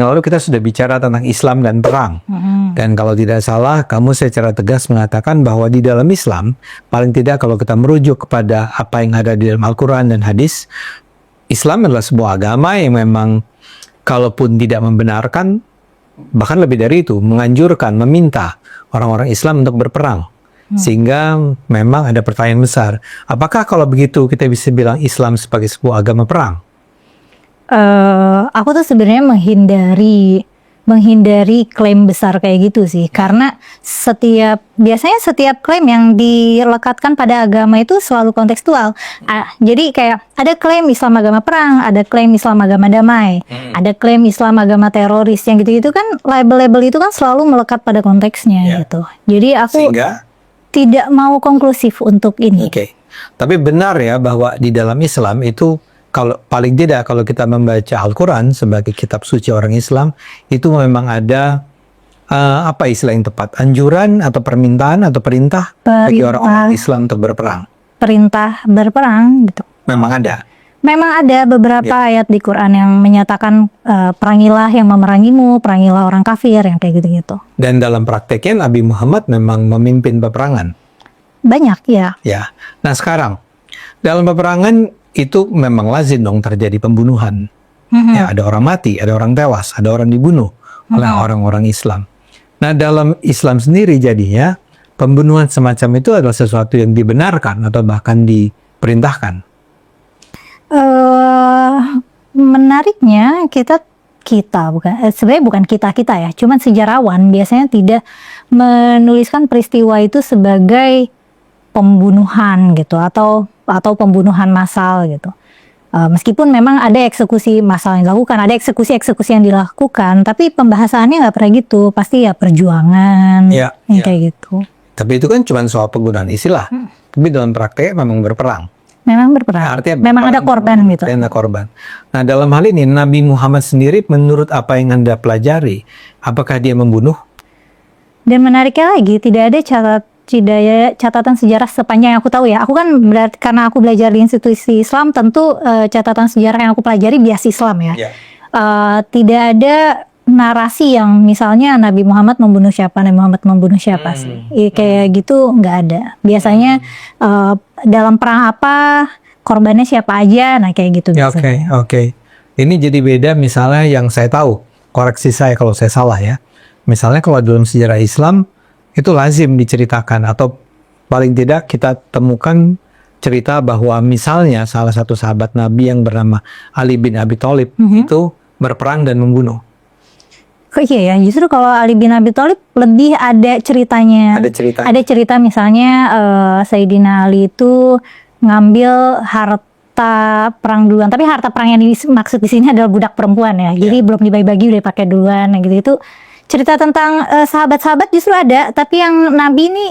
yang lalu kita sudah bicara tentang Islam dan perang. Dan kalau tidak salah, kamu secara tegas mengatakan bahwa di dalam Islam, paling tidak kalau kita merujuk kepada apa yang ada di dalam Al-Quran dan hadis, Islam adalah sebuah agama yang memang kalaupun tidak membenarkan, bahkan lebih dari itu, menganjurkan, meminta orang-orang Islam untuk berperang. Sehingga memang ada pertanyaan besar. Apakah kalau begitu kita bisa bilang Islam sebagai sebuah agama perang? Aku tuh sebenarnya menghindari klaim besar kayak gitu sih, karena biasanya setiap klaim yang dilekatkan pada agama itu selalu kontekstual. Jadi kayak ada klaim Islam agama perang, ada klaim Islam agama damai, ada klaim Islam agama teroris, yang gitu-gitu kan label-label itu kan selalu melekat pada konteksnya gitu. Jadi aku tidak mau konklusif untuk ini. Tapi benar ya bahwa di dalam Islam itu, kalau paling tidak kalau kita membaca Al-Quran sebagai kitab suci orang Islam, itu memang ada apa istilah yang tepat? Anjuran atau permintaan atau perintah bagi orang-orang Islam untuk berperang. Perintah berperang gitu. Memang ada. Memang ada beberapa ayat di Quran yang menyatakan perangilah yang memerangimu, perangilah orang kafir, yang kayak gitu-gitu. Dan dalam prakteknya Nabi Muhammad memang memimpin peperangan. Banyak ya. Ya. Nah sekarang dalam peperangan itu memang lazim dong terjadi pembunuhan. Ya, ada orang mati, ada orang tewas, ada orang dibunuh oleh orang-orang Islam. Nah, dalam Islam sendiri jadinya pembunuhan semacam itu adalah sesuatu yang dibenarkan atau bahkan diperintahkan. Menariknya sebenarnya bukan kita ya, cuman sejarawan biasanya tidak menuliskan peristiwa itu sebagai pembunuhan gitu atau pembunuhan massal gitu. Meskipun memang ada eksekusi massal yang dilakukan, ada eksekusi yang dilakukan, tapi pembahasannya nggak pernah gitu. Pasti ya perjuangan, kayak gitu. Tapi itu kan cuma soal penggunaan istilah. Tapi dalam praktek memang berperang. Memang berperang. Artinya memang ada korban gitu. Ada korban. Nah dalam hal ini Nabi Muhammad sendiri menurut apa yang Anda pelajari, apakah dia membunuh? Dan menariknya lagi, tidak ada catatan sejarah sepanjang yang aku tahu ya. Aku kan karena aku belajar di institusi Islam, tentu catatan sejarah yang aku pelajari bias Islam ya. Tidak ada narasi yang misalnya Nabi Muhammad membunuh siapa sih. Kayak gitu nggak ada. Biasanya dalam perang apa, korbannya siapa aja, nah kayak gitu. Oke. Ini jadi beda misalnya yang saya tahu, koreksi saya kalau saya salah ya. Misalnya kalau dalam sejarah Islam, itu lazim diceritakan atau paling tidak kita temukan cerita bahwa misalnya salah satu sahabat Nabi yang bernama Ali bin Abi Thalib itu berperang dan membunuh. Kok iya ya, justru kalau Ali bin Abi Thalib lebih ada ceritanya. Ada cerita misalnya Sayyidina Ali itu ngambil harta perang duluan, tapi harta perang yang dimaksud di sini adalah budak perempuan ya. Jadi belum dibagi-bagi udah pakai duluan gitu. Itu cerita tentang sahabat-sahabat justru ada, tapi yang Nabi ini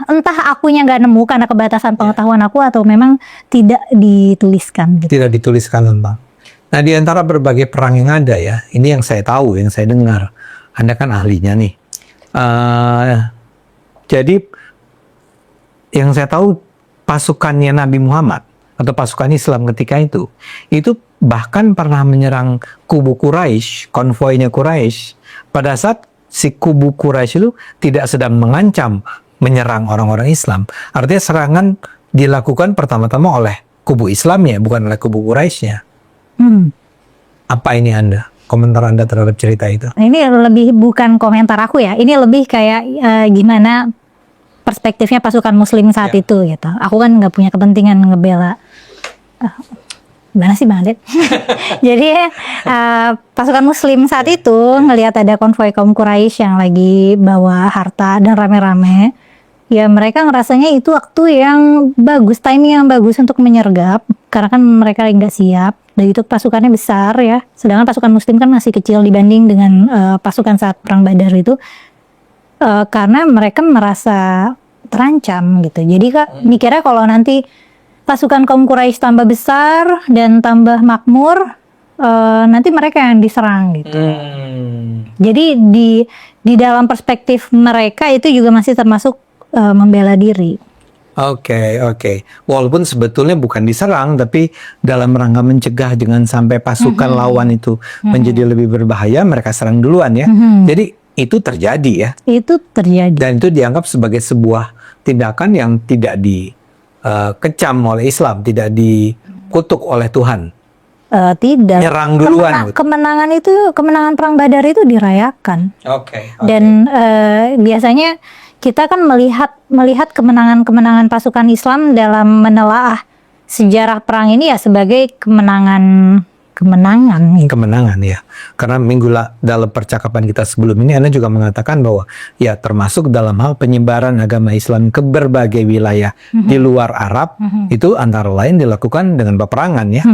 entah akunya nggak nemu karena kebatasan pengetahuan aku atau memang tidak dituliskan. Gitu. Tidak dituliskan tentang. Nah di antara berbagai perang yang ada ya, ini yang saya tahu, yang saya dengar. Anda kan ahlinya nih. Jadi yang saya tahu pasukannya Nabi Muhammad atau pasukan Islam ketika itu bahkan pernah menyerang kubu Quraisy, konvoinya Quraisy. Pada saat si kubu Quraisy itu tidak sedang mengancam menyerang orang-orang Islam. Artinya serangan dilakukan pertama-tama oleh kubu Islamnya, bukan oleh kubu Quraisynya. Apa ini komentar Anda terhadap cerita itu? Ini lebih bukan komentar aku ya. Ini lebih kayak gimana perspektifnya pasukan Muslim saat itu gitu. Aku kan nggak punya kepentingan ngebela. Gimana sih Bang Adit? Jadi pasukan Muslim saat itu ngelihat ada konvoi kaum Quraisy yang lagi bawa harta dan rame-rame, ya mereka ngerasanya itu waktu yang bagus, timing yang bagus untuk menyergap, karena kan mereka lagi nggak siap. Dan itu pasukannya besar ya, sedangkan pasukan Muslim kan masih kecil dibanding dengan pasukan saat perang Badar itu, karena mereka merasa terancam gitu. Jadi Kak mikirnya kalau nanti pasukan kaum Quraisy tambah besar dan tambah makmur, nanti mereka yang diserang gitu. Jadi di dalam perspektif mereka itu juga masih termasuk membela diri. Oke. Walaupun sebetulnya bukan diserang, tapi dalam rangka mencegah jangan sampai pasukan lawan itu menjadi lebih berbahaya, mereka serang duluan ya. Jadi itu terjadi ya. Itu terjadi. Dan itu dianggap sebagai sebuah tindakan yang tidak dikecam oleh Islam, tidak dikutuk oleh Tuhan. Tidak. Nyerang duluan. Kemenangan perang Badar itu dirayakan. Oke. Dan biasanya kita kan melihat kemenangan pasukan Islam dalam menelaah sejarah perang ini ya sebagai kemenangan gitu. Kemenangan ya. Karena dalam percakapan kita sebelum ini Anda juga mengatakan bahwa ya termasuk dalam hal penyebaran agama Islam ke berbagai wilayah di luar Arab itu antara lain dilakukan dengan peperangan ya.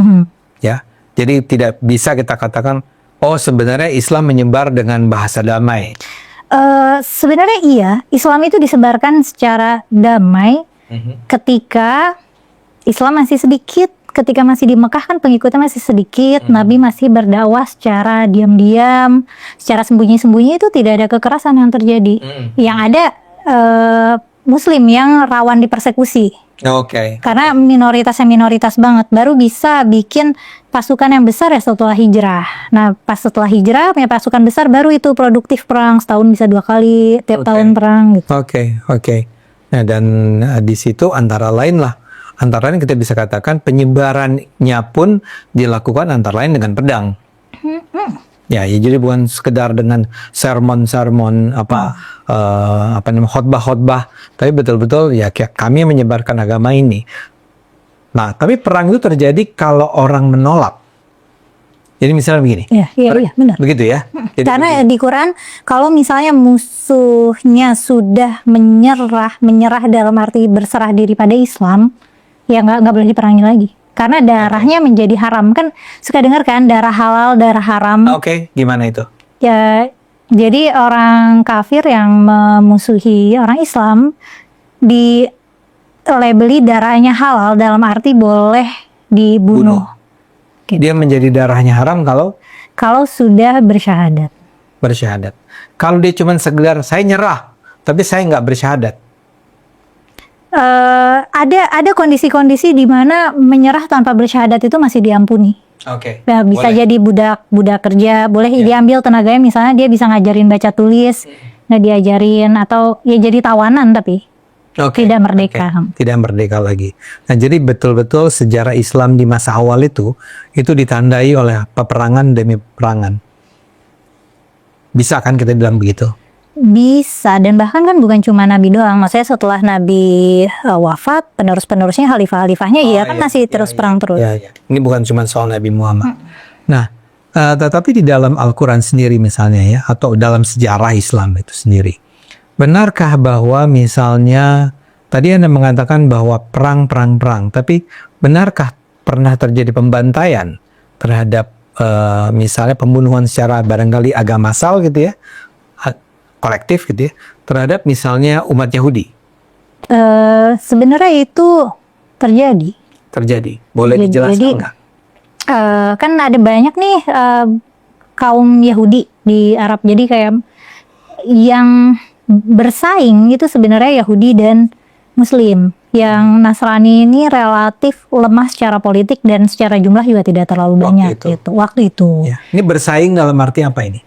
Ya. Jadi tidak bisa kita katakan oh sebenarnya Islam menyebar dengan bahasa damai. Sebenarnya iya, Islam itu disebarkan secara damai ketika Islam masih sedikit, ketika masih di Mekah kan pengikutnya masih sedikit, Nabi masih berdakwah secara diam-diam, secara sembunyi-sembunyi, itu tidak ada kekerasan yang terjadi. Yang ada Muslim yang rawan dipersekusi. Oke. Karena minoritas banget, baru bisa bikin pasukan yang besar ya setelah hijrah. Nah, pas setelah hijrah punya pasukan besar, baru itu produktif perang, setahun bisa 2 kali tiap tahun perang gitu. Oke. Nah, dan di situ antara lain kita bisa katakan penyebarannya pun dilakukan antara lain dengan pedang. Ya, jadi bukan sekedar dengan sermon-sermon khotbah-khotbah, tapi betul-betul ya kami menyebarkan agama ini. Nah, tapi perang itu terjadi kalau orang menolak. Jadi misalnya begini. Iya, benar. Begitu ya. Jadi karena di Quran kalau misalnya musuhnya sudah menyerah dalam arti berserah diri pada Islam, ya nggak boleh diperangi lagi. Karena darahnya menjadi haram. Kan suka dengar kan darah halal, darah haram. Oke, gimana itu? Ya, jadi orang kafir yang memusuhi orang Islam dilabeli darahnya halal dalam arti boleh dibunuh. Gitu. Dia menjadi darahnya haram kalau sudah bersyahadat. Kalau dia cuma sekedar saya nyerah, tapi saya nggak bersyahadat. Ada kondisi-kondisi di mana menyerah tanpa bersyahadat itu masih diampuni. Oke. Ya, bisa jadi budak kerja, boleh diambil tenaganya, misalnya dia bisa ngajarin baca tulis, nggak diajarin, atau ya jadi tawanan tapi tidak merdeka. Tidak merdeka lagi. Nah, jadi betul-betul sejarah Islam di masa awal itu ditandai oleh peperangan demi peperangan. Bisa kan kita bilang begitu? Bisa, dan bahkan kan bukan cuma Nabi doang. Maksudnya setelah Nabi wafat, penerus-penerusnya, khalifah-khalifahnya masih terus perang terus. Iya. Ini bukan cuma soal Nabi Muhammad. Nah, tetapi di dalam Al-Quran sendiri misalnya ya, atau dalam sejarah Islam itu sendiri, benarkah bahwa misalnya tadi Anda mengatakan bahwa perang, tapi benarkah pernah terjadi pembantaian terhadap misalnya pembunuhan secara barangkali agama massal gitu ya, kolektif gitu ya, terhadap misalnya umat Yahudi? Sebenarnya itu terjadi. Boleh dijelaskan nggak? Kan ada banyak nih kaum Yahudi di Arab. Jadi kayak yang bersaing itu sebenarnya Yahudi dan Muslim. Yang Nasrani ini relatif lemah secara politik dan secara jumlah juga tidak terlalu banyak waktu itu. Ya. Ini bersaing dalam arti apa ini?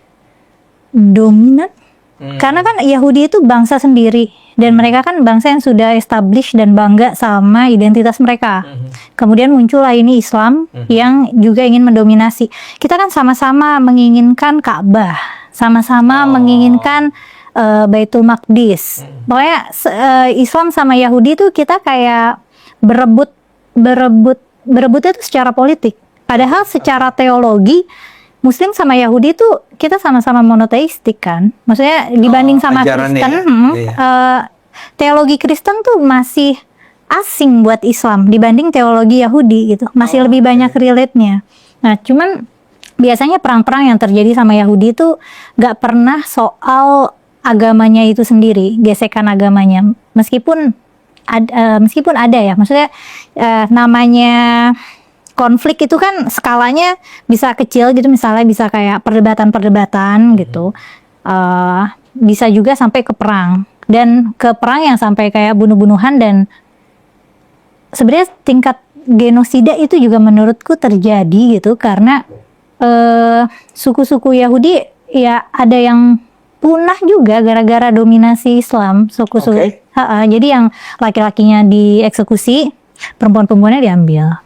Dominan. Karena kan Yahudi itu bangsa sendiri dan mereka kan bangsa yang sudah established dan bangga sama identitas mereka. Kemudian muncullah ini Islam yang juga ingin mendominasi. Kita kan sama-sama menginginkan Ka'bah, sama-sama menginginkan Baitul Maqdis. Pokoknya Islam sama Yahudi itu kita kayak berebutnya itu secara politik. Padahal secara teologi Muslim sama Yahudi itu kita sama-sama monoteistik kan. Maksudnya dibanding sama Kristen, teologi Kristen tuh masih asing buat Islam dibanding teologi Yahudi gitu. Masih lebih banyak relate-nya. Nah, cuman biasanya perang-perang yang terjadi sama Yahudi itu gak pernah soal agamanya itu sendiri, gesekan agamanya. Meskipun ada ya, maksudnya namanya konflik itu kan skalanya bisa kecil gitu, misalnya bisa kayak perdebatan gitu, bisa juga sampai ke perang, dan ke perang yang sampai kayak bunuh-bunuhan dan sebenarnya tingkat genosida itu juga menurutku terjadi gitu karena suku-suku Yahudi ya ada yang punah juga gara-gara dominasi Islam suku-suku. Oke. Jadi yang laki-lakinya dieksekusi, perempuan-perempuannya diambil.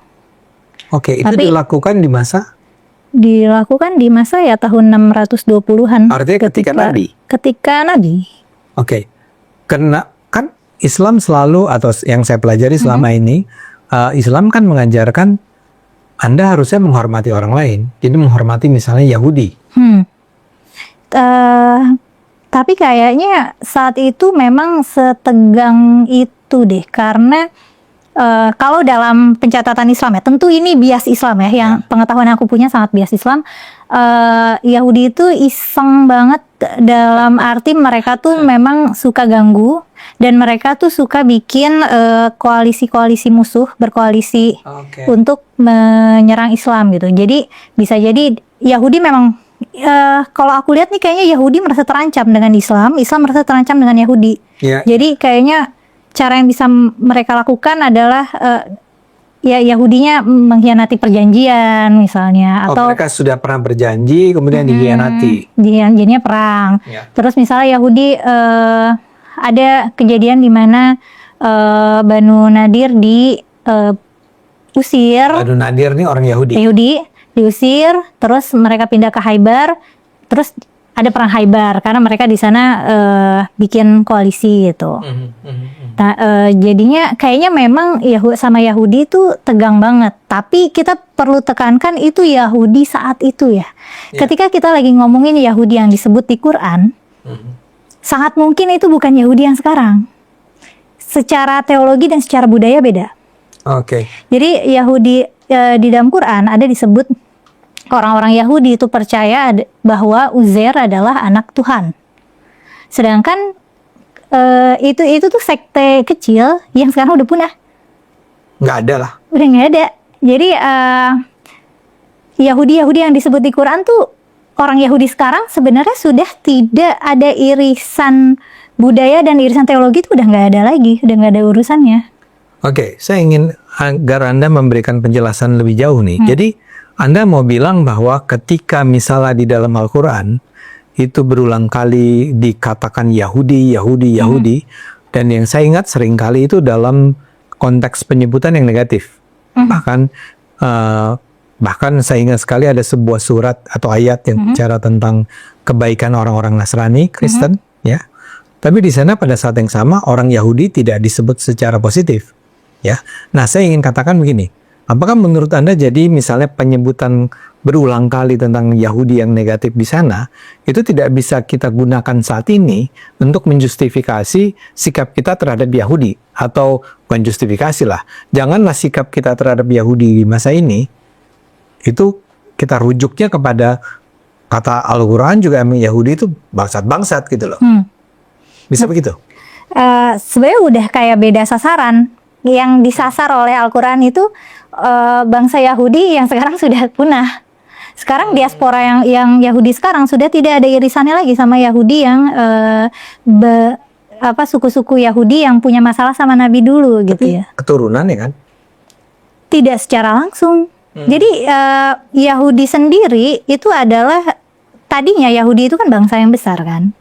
Oke, itu Tapi- dilakukan di masa? Dilakukan di masa ya tahun 620-an. Artinya ketika Nabi? Ketika Nabi. Oke, karena kan Islam selalu atau yang saya pelajari selama ini, Islam kan mengajarkan Anda harusnya menghormati orang lain. Jadi menghormati misalnya Yahudi. Tapi kayaknya saat itu memang setegang itu deh karena kalau dalam pencatatan Islam ya, tentu ini bias Islam ya, yang pengetahuan aku punya sangat bias Islam. Yahudi itu iseng banget dalam arti mereka tuh memang suka ganggu dan mereka tuh suka bikin koalisi-koalisi musuh, berkoalisi untuk menyerang Islam gitu. Jadi bisa jadi Yahudi memang kalau aku lihat nih kayaknya Yahudi merasa terancam dengan Islam, Islam merasa terancam dengan Yahudi. Ya. Jadi kayaknya cara yang bisa mereka lakukan adalah ya Yahudinya mengkhianati perjanjian misalnya atau mereka sudah pernah berjanji kemudian dikhianati. jadinya perang. Ya. Terus misalnya Yahudi ada kejadian di mana Banu Nadir diusir. Banu Nadir nih orang Yahudi. Yahudi diusir, terus mereka pindah ke Khaybar, terus ada perang Khaybar karena mereka di sana bikin koalisi gitu. Jadinya kayaknya memang sama Yahudi itu tegang banget. Tapi kita perlu tekankan itu Yahudi saat itu ya. Ketika kita lagi ngomongin Yahudi yang disebut di Quran, sangat mungkin itu bukan Yahudi yang sekarang. Secara teologi dan secara budaya beda. Oke. Jadi Yahudi di dalam Quran ada disebut orang-orang Yahudi itu percaya bahwa Uzair adalah anak Tuhan. Sedangkan itu tuh sekte kecil yang sekarang udah punah. Nggak ada lah. Udah nggak ada. Jadi Yahudi yang disebut di Quran tuh orang Yahudi sekarang sebenarnya sudah tidak ada irisan budaya dan irisan teologi itu udah nggak ada lagi, udah nggak ada urusannya. Oke, saya ingin agar Anda memberikan penjelasan lebih jauh nih. Jadi Anda mau bilang bahwa ketika misalnya di dalam Al-Quran itu berulang kali dikatakan Yahudi, dan yang saya ingat seringkali itu dalam konteks penyebutan yang negatif. Bahkan saya ingat sekali ada sebuah surat atau ayat yang bicara tentang kebaikan orang-orang Nasrani, Kristen, ya. Tapi di sana pada saat yang sama orang Yahudi tidak disebut secara positif, ya. Nah, saya ingin katakan begini. Apakah menurut Anda jadi misalnya penyebutan berulang kali tentang Yahudi yang negatif di sana itu tidak bisa kita gunakan saat ini untuk menjustifikasi sikap kita terhadap Yahudi, atau bukan justifikasi lah. Janganlah sikap kita terhadap Yahudi di masa ini itu kita rujuknya kepada kata Al-Quran juga emang Yahudi itu bangsat-bangsat gitu loh. Bisa begitu? Sebenarnya udah kayak beda sasaran. Yang disasar oleh Al-Quran itu bangsa Yahudi yang sekarang sudah punah. Sekarang diaspora yang Yahudi sekarang sudah tidak ada irisannya lagi sama Yahudi yang suku-suku Yahudi yang punya masalah sama Nabi dulu gitu ya. Keturunan ya kan? Tidak secara langsung. Jadi Yahudi sendiri itu adalah tadinya Yahudi itu kan bangsa yang besar kan.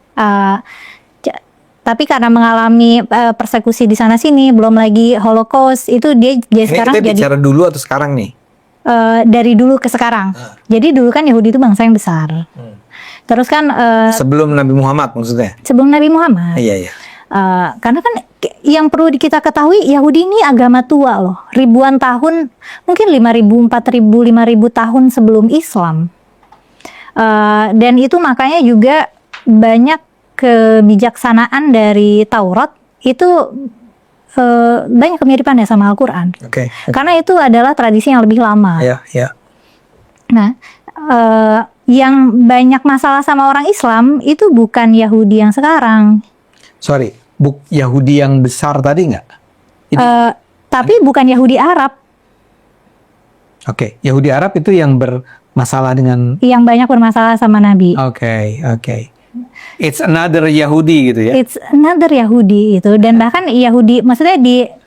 Tapi karena mengalami persekusi di sana sini, belum lagi Holocaust, itu dia sekarang kita jadi bicara dulu atau sekarang nih? Dari dulu ke sekarang. Jadi dulu kan Yahudi itu bangsa yang besar. Terus kan Sebelum Nabi Muhammad maksudnya? sebelum Nabi Muhammad. Iya. Karena kan yang perlu kita ketahui Yahudi ini agama tua loh. Ribuan tahun, mungkin 5.000, 4.000, 5.000 tahun sebelum Islam. Dan itu makanya juga banyak kebijaksanaan dari Taurat itu banyak kemiripan ya sama Al-Quran. Oke. Karena itu adalah tradisi yang lebih lama. Iya. Nah, yang banyak masalah sama orang Islam itu bukan Yahudi yang sekarang. Sorry, Yahudi yang besar tadi nggak? Tapi bukan Yahudi Arab. Oke, Yahudi Arab itu yang bermasalah dengan... Yang banyak bermasalah sama Nabi. Oke. It's another Yahudi gitu ya. It's another Yahudi itu, dan bahkan Yahudi maksudnya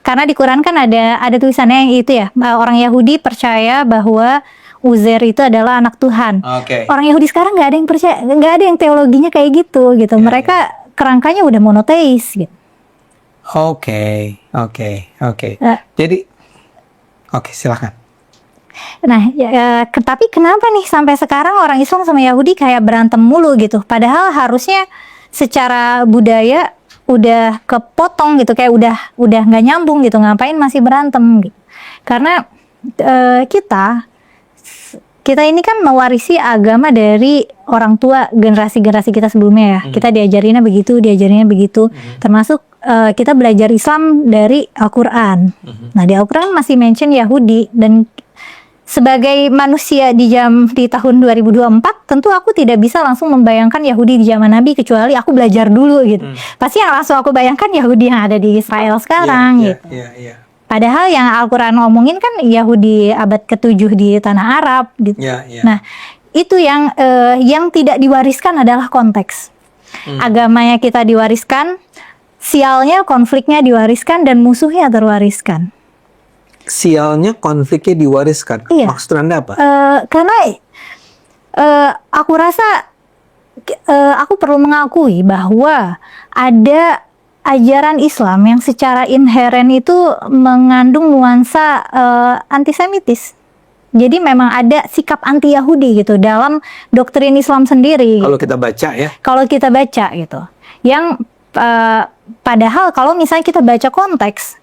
karena di Quran kan ada tulisannya yang itu ya, orang Yahudi percaya bahwa Uzair itu adalah anak Tuhan. Oke. Orang Yahudi sekarang nggak ada yang percaya, nggak ada yang teologinya kayak gitu. Mereka kerangkanya udah monoteis gitu. Oke. Jadi, oke, silakan. Nah, tapi kenapa nih sampai sekarang orang Islam sama Yahudi kayak berantem mulu gitu? Padahal harusnya secara budaya udah kepotong gitu, kayak udah nggak nyambung gitu. Ngapain masih berantem gitu? Karena kita ini kan mewarisi agama dari orang tua generasi-generasi kita sebelumnya ya. Kita diajarinnya begitu. Termasuk kita belajar Islam dari Al-Quran. Nah, di Al-Quran masih mention Yahudi, dan sebagai manusia di tahun 2024, tentu aku tidak bisa langsung membayangkan Yahudi di zaman Nabi, kecuali aku belajar dulu gitu. Pasti yang langsung aku bayangkan Yahudi yang ada di Israel sekarang gitu. Padahal yang Al-Quran ngomongin kan Yahudi abad ke-7 di tanah Arab gitu. Nah, itu yang tidak diwariskan adalah konteks. Agamanya kita diwariskan, sialnya konfliknya diwariskan, dan musuhnya terwariskan. Sialnya konfliknya diwariskan. Iya. Maksud Anda apa? Karena aku rasa aku perlu mengakui bahwa ada ajaran Islam yang secara inheren itu mengandung nuansa antisemitis. Jadi memang ada sikap anti Yahudi gitu dalam doktrin Islam sendiri. Kalau kita baca ya. Kalau kita baca gitu. Yang padahal kalau misalnya kita baca konteks,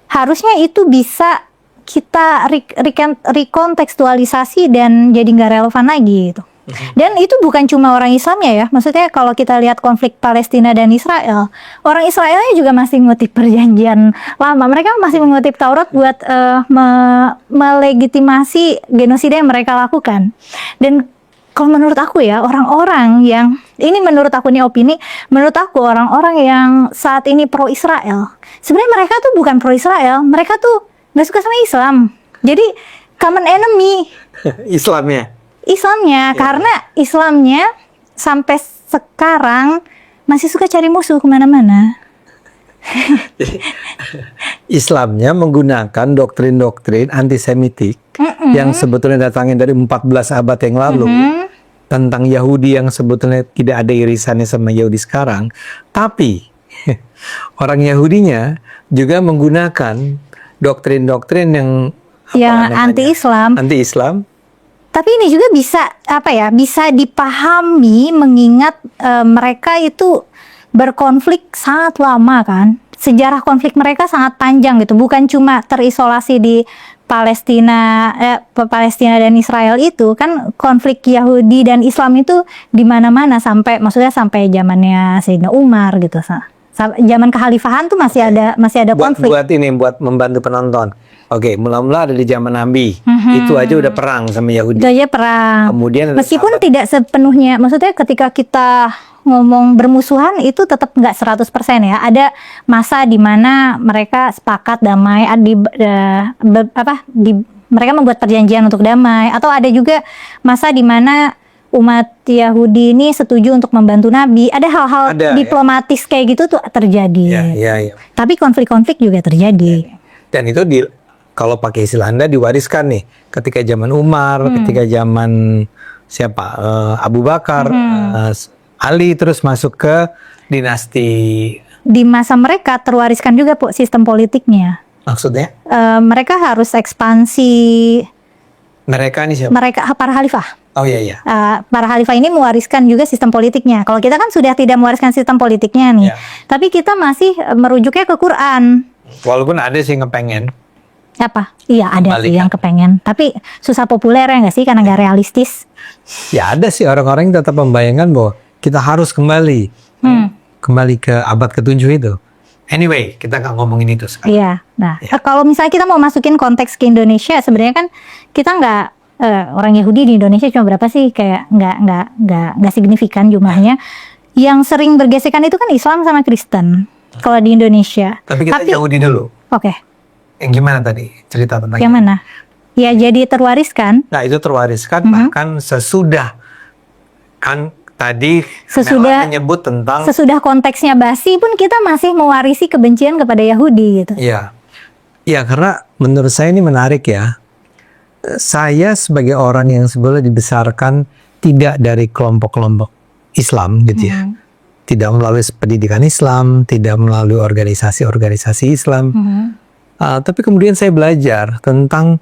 harusnya itu bisa kita rekontekstualisasi dan jadi nggak relevan lagi gitu. Dan itu bukan cuma orang Islamnya ya. Maksudnya kalau kita lihat konflik Palestina dan Israel, orang Israelnya juga masih mengutip perjanjian lama. Mereka masih mengutip Taurat buat melegitimasi genosida yang mereka lakukan. Dan kalau menurut aku ya, orang-orang yang ini, menurut aku nih opini, menurut aku orang-orang yang saat ini pro Israel, sebenarnya mereka tuh bukan pro Israel, mereka tuh nggak suka sama Islam. Jadi common enemy Islamnya, karena Islamnya sampai sekarang masih suka cari musuh kemana-mana. Islamnya menggunakan doktrin-doktrin antisemitik yang sebetulnya datangnya dari 14 abad yang lalu, tentang Yahudi yang sebetulnya tidak ada irisannya sama Yahudi sekarang. Tapi orang Yahudinya juga menggunakan doktrin-doktrin yang anti-Islam. Tapi ini juga bisa bisa dipahami mengingat mereka itu berkonflik sangat lama kan. Sejarah konflik mereka sangat panjang gitu. Bukan cuma terisolasi di Palestina dan Israel itu kan, konflik Yahudi dan Islam itu di mana-mana sampai zamannya Sayyidina Umar gitu. Zaman kekhalifahan tuh masih ada konflik. Buat membantu penonton. Oke, mula-mula ada di zaman Nabi. Itu aja udah perang sama Yahudi. Itu aja perang. Kemudian meskipun tidak sepenuhnya, maksudnya ketika kita ngomong bermusuhan itu tetap nggak 100% ya. Ada masa di mana mereka sepakat damai, mereka membuat perjanjian untuk damai, atau ada juga masa di mana umat Yahudi ini setuju untuk membantu Nabi. Ada hal-hal diplomatis kayak gitu tuh terjadi. Tapi konflik-konflik juga terjadi. Dan itu kalau pakai istilah Anda diwariskan nih ketika zaman Umar, ketika zaman Abu Bakar, Ali, terus masuk ke dinasti. Di masa mereka terwariskan juga sistem politiknya. Maksudnya? Mereka harus ekspansi. Mereka ini siapa? Para khalifah. Oh iya. Para khalifah ini mewariskan juga sistem politiknya. Kalau kita kan sudah tidak mewariskan sistem politiknya nih. Tapi kita masih merujuknya ke Quran. Walaupun ada sih ngepengen. Apa? Iya, ada sih yang kepengen. Tapi susah populer ya nggak sih, karena nggak realistis. Ya ada sih orang-orang yang tetap membayangkan bahwa kita harus kembali ke abad ke-7 itu. Anyway, kita nggak ngomongin itu sekarang. Iya. Nah, kalau misalnya kita mau masukin konteks ke Indonesia, sebenarnya kan kita nggak orang Yahudi di Indonesia cuma berapa sih? Kayak nggak signifikan jumlahnya. Yang sering bergesekan itu kan Islam sama Kristen. Kalau di Indonesia. Tapi kita Yahudi dulu. Oke. Yang gimana tadi cerita tentang yang mana? Ya jadi terwariskan. Nah itu terwariskan bahkan sesudah kan tadi Sesudah- Mela menyebut tentang Sesudah konteksnya basi pun kita masih mewarisi kebencian kepada Yahudi gitu. ya, ya karena menurut saya ini menarik ya. Saya sebagai orang yang sebelumnya dibesarkan tidak dari kelompok-kelompok Islam gitu ya, tidak melalui pendidikan Islam, tidak melalui organisasi-organisasi Islam. Tapi kemudian saya belajar tentang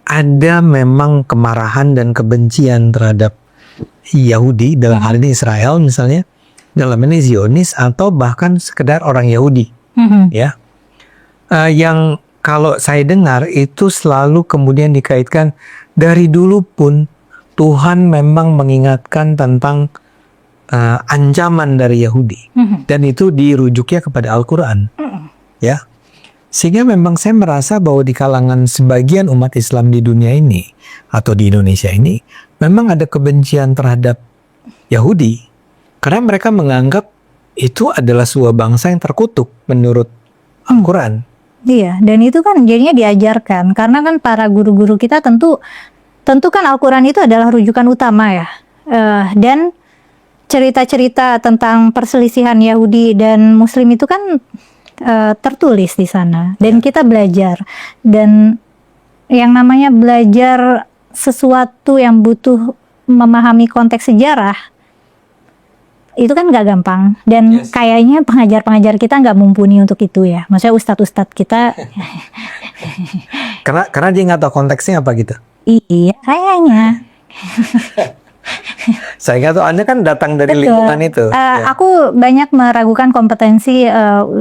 ada memang kemarahan dan kebencian terhadap Yahudi, dalam hal ini Israel misalnya, dalam ini Zionis atau bahkan sekedar orang Yahudi, ya. Yang kalau saya dengar itu selalu kemudian dikaitkan dari dulu pun Tuhan memang mengingatkan tentang ancaman dari Yahudi, dan itu dirujuknya kepada Al-Quran, ya. Sehingga memang saya merasa bahwa di kalangan sebagian umat Islam di dunia ini atau di Indonesia ini memang ada kebencian terhadap Yahudi karena mereka menganggap itu adalah sebuah bangsa yang terkutuk menurut Al-Quran. Iya, dan itu kan jadinya diajarkan karena kan para guru-guru kita tentu kan Al-Quran itu adalah rujukan utama ya. Dan cerita-cerita tentang perselisihan Yahudi dan Muslim itu kan tertulis di sana dan kita belajar, dan yang namanya belajar sesuatu yang butuh memahami konteks sejarah itu kan nggak gampang, dan kayaknya pengajar-pengajar kita nggak mumpuni untuk itu ya, maksudnya ustadz-ustadz kita Karena dia nggak tahu konteksnya apa gitu. iya kayaknya. Saya nggak tahu, Anda kan datang dari Betul. lingkungan itu. Aku banyak meragukan kompetensi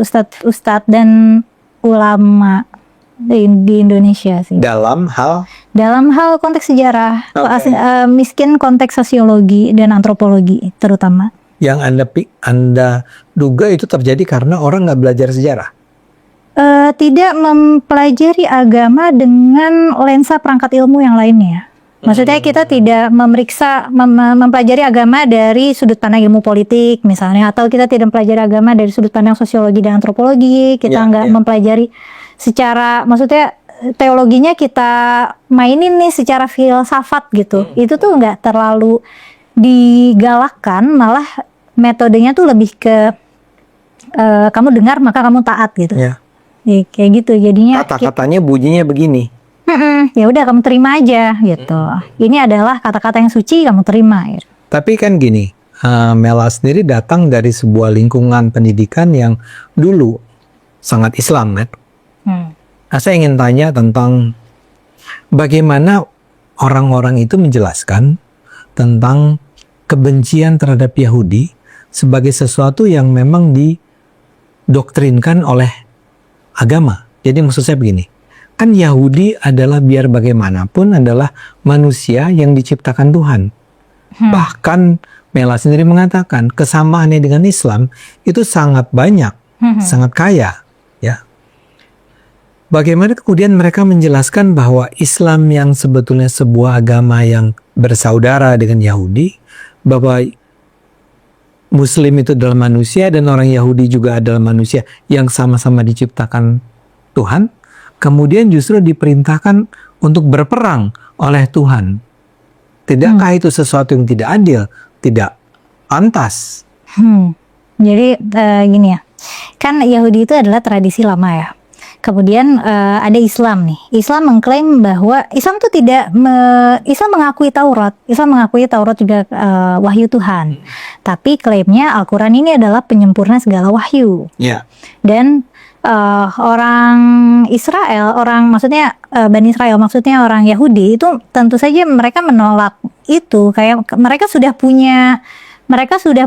ustadz-ustadz dan ulama di Indonesia sih. Dalam hal Dalam hal konteks sejarah, Oke. miskin konteks sosiologi dan antropologi terutama. yang Anda duga itu terjadi karena orang nggak belajar sejarah. Tidak mempelajari agama dengan lensa perangkat ilmu yang lainnya. Maksudnya kita tidak memeriksa, mempelajari agama dari sudut pandang ilmu politik misalnya, atau kita tidak mempelajari agama dari sudut pandang sosiologi dan antropologi. Kita Ya, nggak ya. mempelajari secara, maksudnya teologinya kita mainin nih secara filsafat gitu. Itu tuh nggak terlalu digalakkan, malah metodenya tuh lebih ke kamu dengar maka kamu taat gitu. Ya. Ya, kayak gitu jadinya. Kata-katanya bunyinya begini. Ya udah kamu terima aja gitu. Ini adalah kata-kata yang suci, kamu terima. Gitu. Tapi kan gini, Mela sendiri datang dari sebuah lingkungan pendidikan yang dulu sangat Islam kan. Nah, saya ingin tanya tentang bagaimana orang-orang itu menjelaskan tentang kebencian terhadap Yahudi sebagai sesuatu yang memang didoktrinkan oleh agama. Jadi maksud saya begini, kan Yahudi adalah biar bagaimanapun adalah manusia yang diciptakan Tuhan. Bahkan Mela sendiri mengatakan kesamaannya dengan Islam itu sangat banyak, sangat kaya. Ya. Bagaimana kemudian mereka menjelaskan bahwa Islam yang sebetulnya sebuah agama yang bersaudara dengan Yahudi, bahwa Muslim itu adalah manusia dan orang Yahudi juga adalah manusia yang sama-sama diciptakan Tuhan, kemudian justru diperintahkan untuk berperang oleh Tuhan. Tidakkah itu sesuatu yang tidak adil, tidak pantas? Jadi gini ya, kan Yahudi itu adalah tradisi lama ya. Kemudian ada Islam nih. Islam mengklaim bahwa Islam itu Islam mengakui Taurat. Islam mengakui Taurat juga wahyu Tuhan. Tapi klaimnya Al-Quran ini adalah penyempurna segala wahyu. Ya. Dan orang Israel, maksudnya Bani Israel, maksudnya orang Yahudi itu tentu saja mereka menolak itu. Kayak mereka sudah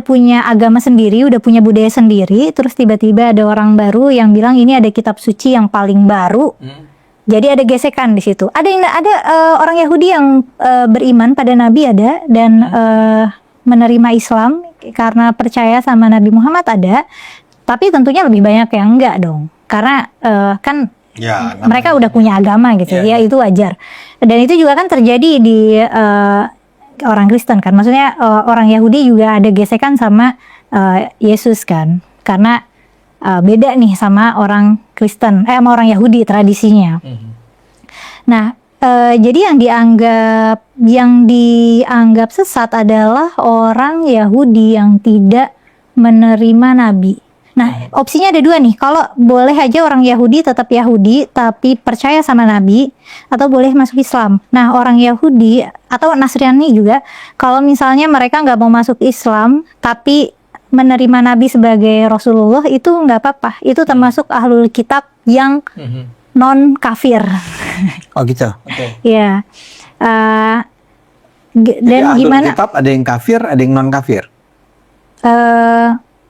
punya agama sendiri, udah punya budaya sendiri, terus tiba-tiba ada orang baru yang bilang ini ada kitab suci yang paling baru. Jadi ada gesekan di situ. Ada orang Yahudi yang beriman pada Nabi ada, dan menerima Islam karena percaya sama Nabi Muhammad ada. Tapi tentunya lebih banyak yang enggak dong. Karena kan mereka udah punya agama gitu, ya itu wajar. Dan itu juga kan terjadi di orang Kristen kan, maksudnya orang Yahudi juga ada gesekan sama Yesus kan, karena beda nih sama orang Kristen, sama orang Yahudi tradisinya. Nah Jadi yang dianggap sesat adalah orang Yahudi yang tidak menerima nabi. Nah, opsinya ada dua nih. Kalau boleh aja orang Yahudi tetap Yahudi tapi percaya sama nabi, atau boleh masuk Islam. Nah, orang Yahudi atau Nasrani juga, kalau misalnya mereka nggak mau masuk Islam tapi menerima nabi sebagai Rasulullah, itu nggak apa-apa. Itu termasuk ahlul kitab yang non kafir. Oh gitu. Oke. Ya. Jadi Dan ahlul gimana? kitab ada yang kafir, ada yang non kafir.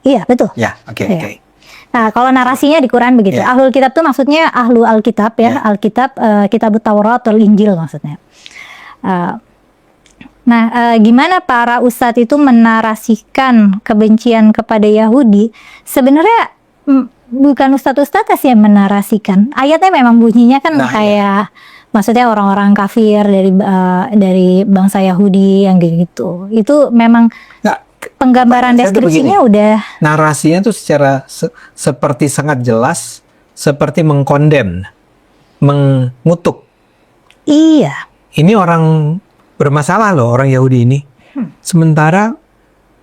Iya, betul. Ya, oke. Iya. Oke. Nah, kalau narasinya di Quran begitu. Iya. Ahlul kitab itu maksudnya ahlu alkitab ya. Iya. Alkitab, kitab Taurat atau Injil maksudnya. Gimana para ustadz itu menarasikan kebencian kepada Yahudi? Sebenarnya bukan ustadz-ustadz sih yang menarasikan. Ayatnya memang bunyinya kan Nah, kayak maksudnya orang-orang kafir dari bangsa Yahudi yang gitu. Itu memang Nggak, penggambaran saya tuh deskripsinya begini. udah. Narasinya tuh secara seperti sangat jelas, seperti mengkondem, mengutuk. Iya. Ini orang bermasalah loh, orang Yahudi ini. Sementara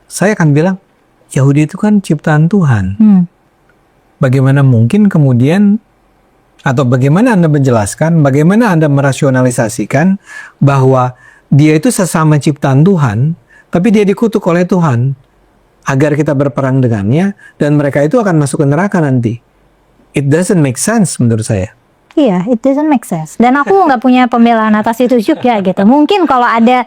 saya akan bilang, Yahudi itu kan ciptaan Tuhan. Bagaimana mungkin kemudian, atau bagaimana Anda menjelaskan, bagaimana Anda merasionalisasikan bahwa dia itu sesama ciptaan Tuhan, tapi dia dikutuk oleh Tuhan agar kita berperang dengannya, dan mereka itu akan masuk ke neraka nanti. It doesn't make sense menurut saya. Iya, it doesn't make sense. Dan aku nggak punya pembelaan atas itu juga gitu. Mungkin kalau ada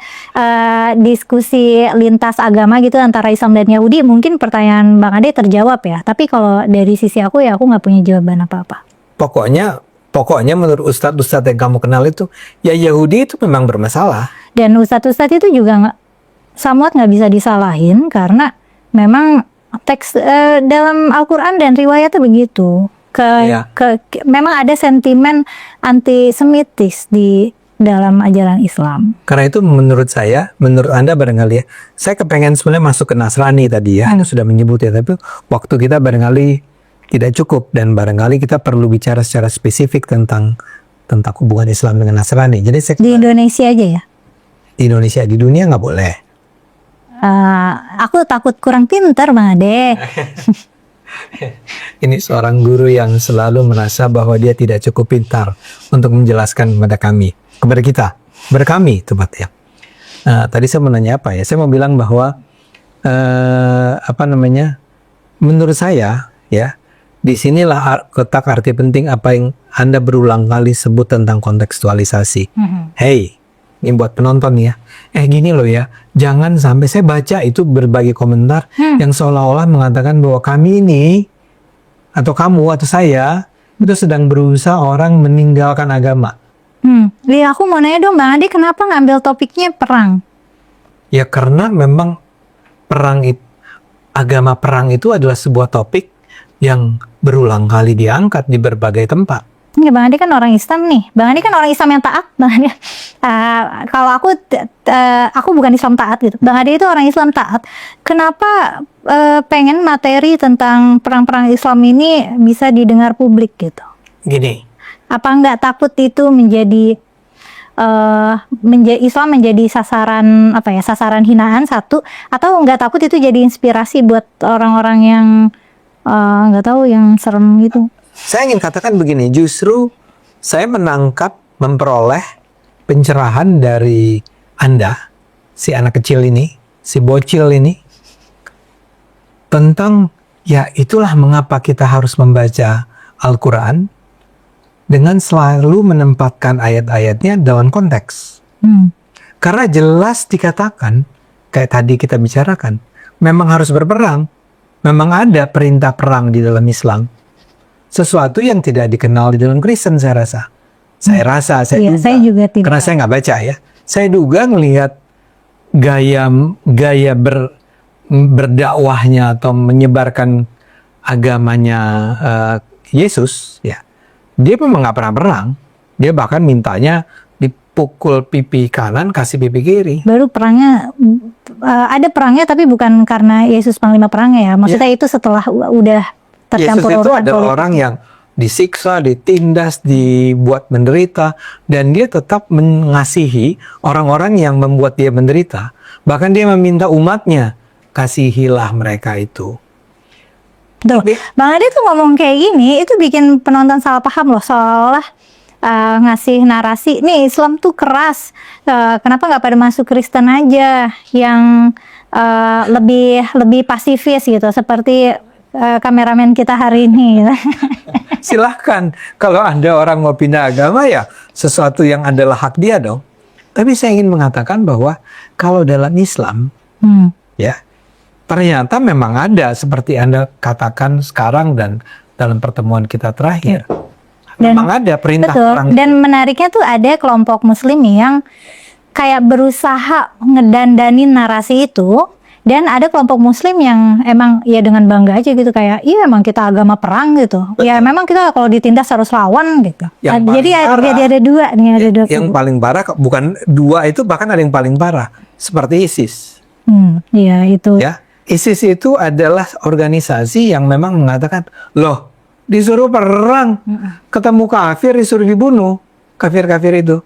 diskusi lintas agama gitu antara Islam dan Yahudi, mungkin pertanyaan Bang Ade terjawab ya. Tapi kalau dari sisi aku ya, aku nggak punya jawaban apa-apa. Pokoknya menurut ustadz-ustadz yang kamu kenal itu, ya Yahudi itu memang bermasalah. Dan ustadz-ustadz itu juga nggak bisa disalahin karena memang teks dalam Al-Quran dan riwayatnya begitu. Memang ada sentimen antisemitis di dalam ajaran Islam. Karena itu menurut saya, menurut Anda barangkali ya, saya kepengen sebenarnya masuk ke Nasrani tadi ya, Anda sudah menyebut ya, tapi waktu kita barangkali tidak cukup, dan barangkali kita perlu bicara secara spesifik tentang hubungan Islam dengan Nasrani. Jadi saya, Di Indonesia aja ya? di Indonesia, di dunia nggak boleh. Aku takut kurang pintar, Bang Ade. Ini seorang guru yang selalu merasa bahwa dia tidak cukup pintar untuk menjelaskan kepada kita, kami tepatnya. Tadi saya mau nanya apa ya? Saya mau bilang bahwa menurut saya ya, disinilah letak arti penting apa yang Anda berulang kali sebut tentang kontekstualisasi. Hey, ini buat penonton ya. Gini loh ya, jangan sampai saya baca itu berbagai komentar yang seolah-olah mengatakan bahwa kami ini, atau kamu atau saya, itu sedang berusaha orang meninggalkan agama. Aku mau nanya dong Bang Ade, kenapa ngambil topiknya perang? Ya karena memang agama perang itu adalah sebuah topik yang berulang kali diangkat di berbagai tempat. Ya, Bang Ade kan orang Islam nih. Bang Ade kan orang Islam yang taat. Bang Ade, kalau aku bukan Islam taat gitu. Bang Ade itu orang Islam taat. Kenapa pengen materi tentang perang-perang Islam ini bisa didengar publik gitu? Gini. Apa nggak takut itu menjadi Islam menjadi sasaran sasaran hinaan satu, atau nggak takut itu jadi inspirasi buat orang-orang yang nggak tahu, yang serem gitu? Saya ingin katakan begini, justru saya memperoleh pencerahan dari Anda, si anak kecil ini, si bocil ini, tentang ya itulah mengapa kita harus membaca Al-Quran dengan selalu menempatkan ayat-ayatnya dalam konteks. Karena jelas dikatakan, kayak tadi kita bicarakan, memang harus berperang, memang ada perintah perang di dalam Islam. Sesuatu yang tidak dikenal di dalam Kristen, saya rasa. Saya duga, saya juga tidak. Karena saya nggak baca ya. Saya duga ngelihat gaya berdakwahnya atau menyebarkan agamanya Yesus, ya. Dia memang nggak pernah perang. Dia bahkan mintanya dipukul pipi kanan, kasih pipi kiri. Baru perangnya, ada perangnya tapi bukan karena Yesus panglima perangnya ya. Maksudnya itu setelah udah tercampur Yesus itu urusan adalah politik. orang yang disiksa, ditindas, dibuat menderita, dan dia tetap mengasihi orang-orang yang membuat dia menderita. Bahkan dia meminta umatnya, kasihilah mereka itu. Tuh, Bang Ade tuh ngomong kayak gini, itu bikin penonton salah paham loh, seolah ngasih narasi, nih Islam tuh keras, kenapa nggak pada masuk Kristen aja yang lebih pasifis gitu, seperti kameramen kita hari ini. Gitu. Silahkan, kalau Anda orang mau pindah agama ya sesuatu yang adalah hak dia dong. Tapi saya ingin mengatakan bahwa kalau dalam Islam, ya ternyata memang ada seperti Anda katakan sekarang dan dalam pertemuan kita terakhir. Memang ada perintah perang. Dan menariknya tuh ada kelompok muslim yang kayak berusaha ngedandanin narasi itu, dan ada kelompok muslim yang emang ya dengan bangga aja gitu, kayak iya emang kita agama perang gitu. Betul. Ya memang kita kalau ditindas harus lawan gitu. Jadi ada dua nih, ada dua. Yang paling parah bukan dua itu, bahkan ada yang paling parah seperti ISIS. Iya itu. Ya, ISIS itu adalah organisasi yang memang mengatakan, loh disuruh perang, ketemu kafir disuruh dibunuh, kafir-kafir itu.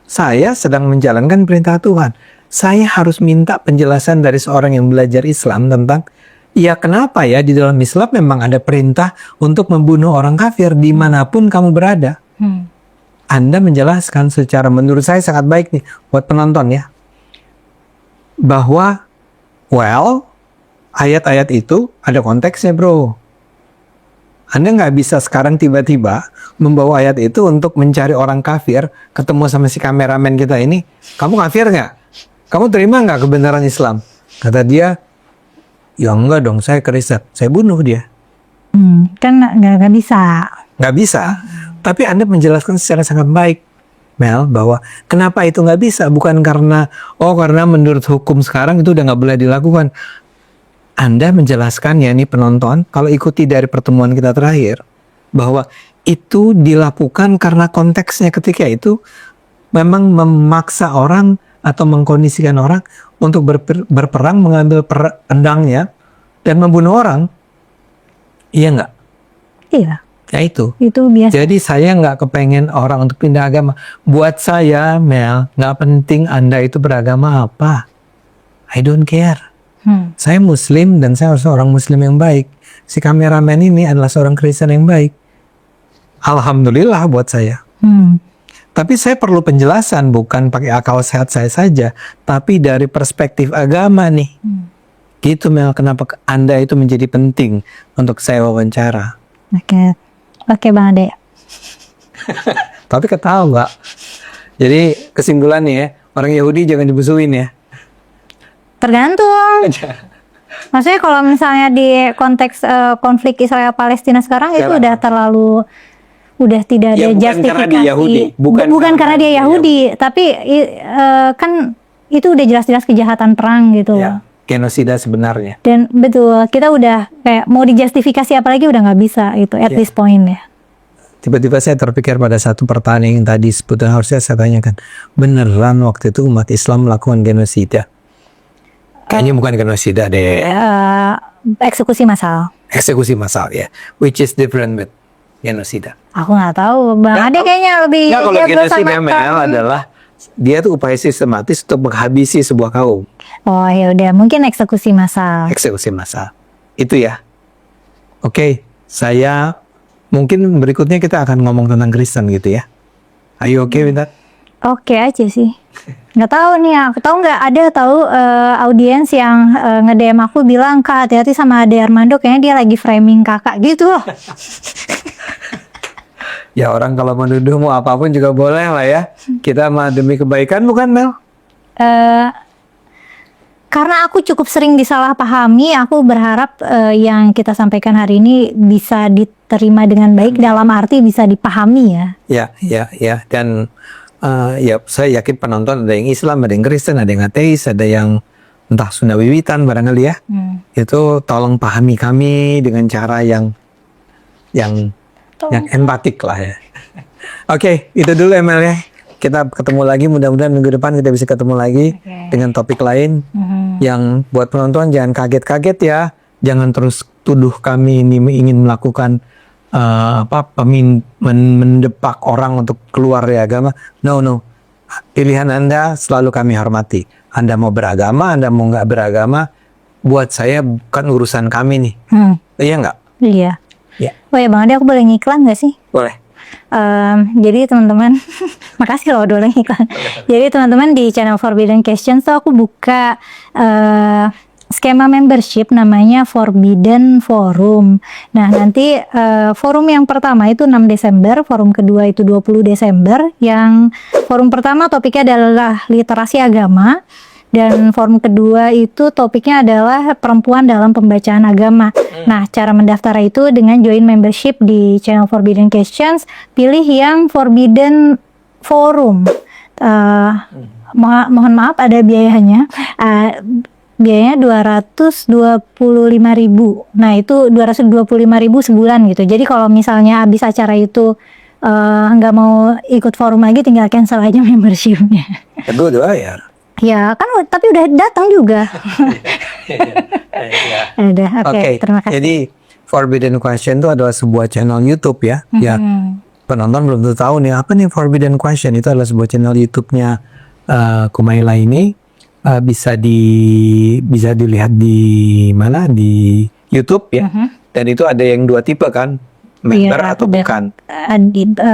Saya sedang menjalankan perintah Tuhan. Saya harus minta penjelasan dari seorang yang belajar Islam tentang, ya kenapa ya di dalam Islam memang ada perintah untuk membunuh orang kafir dimanapun kamu berada. Anda menjelaskan secara menurut saya sangat baik nih buat penonton ya, bahwa ayat-ayat itu ada konteksnya bro. Anda nggak bisa sekarang tiba-tiba membawa ayat itu untuk mencari orang kafir, ketemu sama si kameramen kita ini, kamu kafir nggak? Kamu terima nggak kebenaran Islam? Kata dia, ya enggak dong, saya Kristen, saya bunuh dia. Kan nggak bisa. Nggak bisa. Tapi Anda menjelaskan secara sangat baik, Mel, bahwa kenapa itu nggak bisa? Bukan karena menurut hukum sekarang itu udah nggak boleh dilakukan. Anda menjelaskan ya nih penonton, kalau ikuti dari pertemuan kita terakhir, bahwa itu dilakukan karena konteksnya ketika itu memang memaksa orang atau mengkondisikan orang untuk berperang, mengambil pedangnya dan membunuh orang. Iya nggak? Iya. Ya itu. Itu biasa. Jadi saya nggak kepengen orang untuk pindah agama. Buat saya, Mel, nggak penting Anda itu beragama apa. I don't care. Saya Muslim dan saya harus seorang Muslim yang baik. Si kameramen ini adalah seorang Kristen yang baik. Alhamdulillah buat saya. Tapi saya perlu penjelasan, bukan pakai akal sehat saya saja, tapi dari perspektif agama nih. Gitu Mel, kenapa Anda itu menjadi penting untuk saya wawancara. Oke Bang Ade. Tapi ketawa. Jadi kesimpulannya ya, orang Yahudi jangan dimusuhin ya. Tergantung. Maksudnya kalau misalnya di konteks konflik Israel-Palestina sekarang itu udah tidak ada justifikasi. Bukan karena dia Yahudi, tapi kan itu udah jelas-jelas kejahatan perang gitu loh. Genosida sebenarnya. Dan betul, kita udah kayak mau dijustifikasi apalagi udah nggak bisa itu at this point ya. Tiba-tiba saya terpikir pada satu pertanyaan yang tadi sebetulnya harusnya saya tanyakan. Beneran waktu itu umat Islam melakukan genosida? Kayaknya bukan genosida deh. Eksekusi massal. Eksekusi massal ya. Which is different with genosida. Aku nggak tahu. Bang Ade kayaknya lebih. Kalau genosida Mel adalah dia tuh upaya sistematis untuk menghabisi sebuah kaum. Oh ya udah, mungkin eksekusi massal. Eksekusi massal. Itu ya. Oke, saya mungkin berikutnya kita akan ngomong tentang Kristen gitu ya. Are you okay with that? Oke aja sih. Nggak tahu nih, aku tahu nggak ada audiens yang nge-DM aku bilang, Kak hati-hati sama Ade Armando, kayaknya dia lagi framing kakak gitu loh. Ya orang kalau menuduh mau apapun juga boleh lah ya. Kita mah demi kebaikan bukan Mel? Karena aku cukup sering disalahpahami, aku berharap yang kita sampaikan hari ini bisa diterima dengan baik, dalam arti bisa dipahami ya. Ya. Dan ya saya yakin penonton ada yang Islam, ada yang Kristen, ada yang ateis, ada yang entah Sunda Wiwitan barangkali ya. Itu tolong pahami kami dengan cara yang empatik lah ya. Oke, itu dulu Emel ya. Kita ketemu lagi, mudah-mudahan minggu depan kita bisa ketemu lagi dengan topik lain. Yang buat penonton jangan kaget-kaget ya. Jangan terus tuduh kami ini ingin melakukan mendepak orang untuk keluar dari agama. No. Pilihan Anda selalu kami hormati. Anda mau beragama, Anda mau nggak beragama, buat saya bukan urusan kami nih. Iya nggak? Iya. Ya. Oh ya Bang Ade, aku boleh ngiklan nggak sih? Boleh. Jadi teman-teman, makasih loh udah ngiklan. Jadi teman-teman di channel Forbidden Questions tuh aku buka skema membership namanya Forbidden Forum. Nah nanti forum yang pertama itu 6 Desember, forum kedua itu 20 Desember. Yang forum pertama topiknya adalah literasi agama. Dan forum kedua itu topiknya adalah perempuan dalam pembacaan agama. Nah, cara mendaftar itu dengan join membership di channel Forbidden Questions, pilih yang Forbidden Forum. Mohon maaf ada biayanya. Biayanya 225.000. Nah, itu 225.000 sebulan gitu. Jadi kalau misalnya habis acara itu nggak mau ikut forum lagi, tinggal cancel aja membershipnya. Kedua bayar. Ya kan, tapi udah datang juga. Udah, oke. Terima kasih. Jadi Forbidden Question itu adalah sebuah channel YouTube ya. Ya, penonton belum tentu tahu nih apa nih Forbidden Question. Itu adalah sebuah channel YouTube-nya Kumaila ini. Bisa dilihat di mana, di YouTube ya. Dan itu ada yang dua tipe kan, member atau bukan.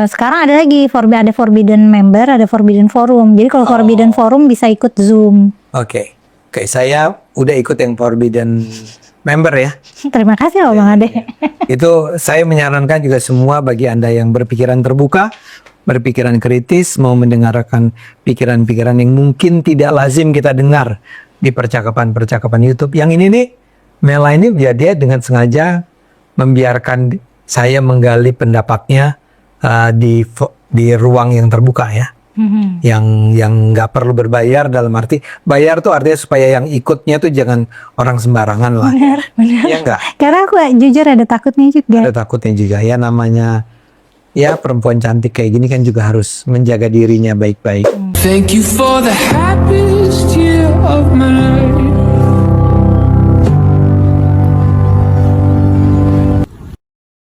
Sekarang ada lagi ada Forbidden Member, ada Forbidden Forum. Jadi kalau Forbidden Forum bisa ikut Zoom. Oke, saya udah ikut yang Forbidden Member ya. Terima kasih loh Bang Ade. Itu saya menyarankan juga semua bagi Anda yang berpikiran terbuka, berpikiran kritis, mau mendengarkan pikiran-pikiran yang mungkin tidak lazim kita dengar di percakapan-percakapan YouTube. Yang ini nih, Mela ini dia dengan sengaja membiarkan saya menggali pendapatnya di ruang yang terbuka ya. Yang nggak perlu berbayar, dalam arti bayar tuh artinya supaya yang ikutnya tuh jangan orang sembarangan lah. Benar. Ya enggak? Karena aku jujur ada takutnya juga. Ada takutnya juga ya, namanya ya perempuan cantik kayak gini kan juga harus menjaga dirinya baik-baik. Thank you for the happiest year of my life.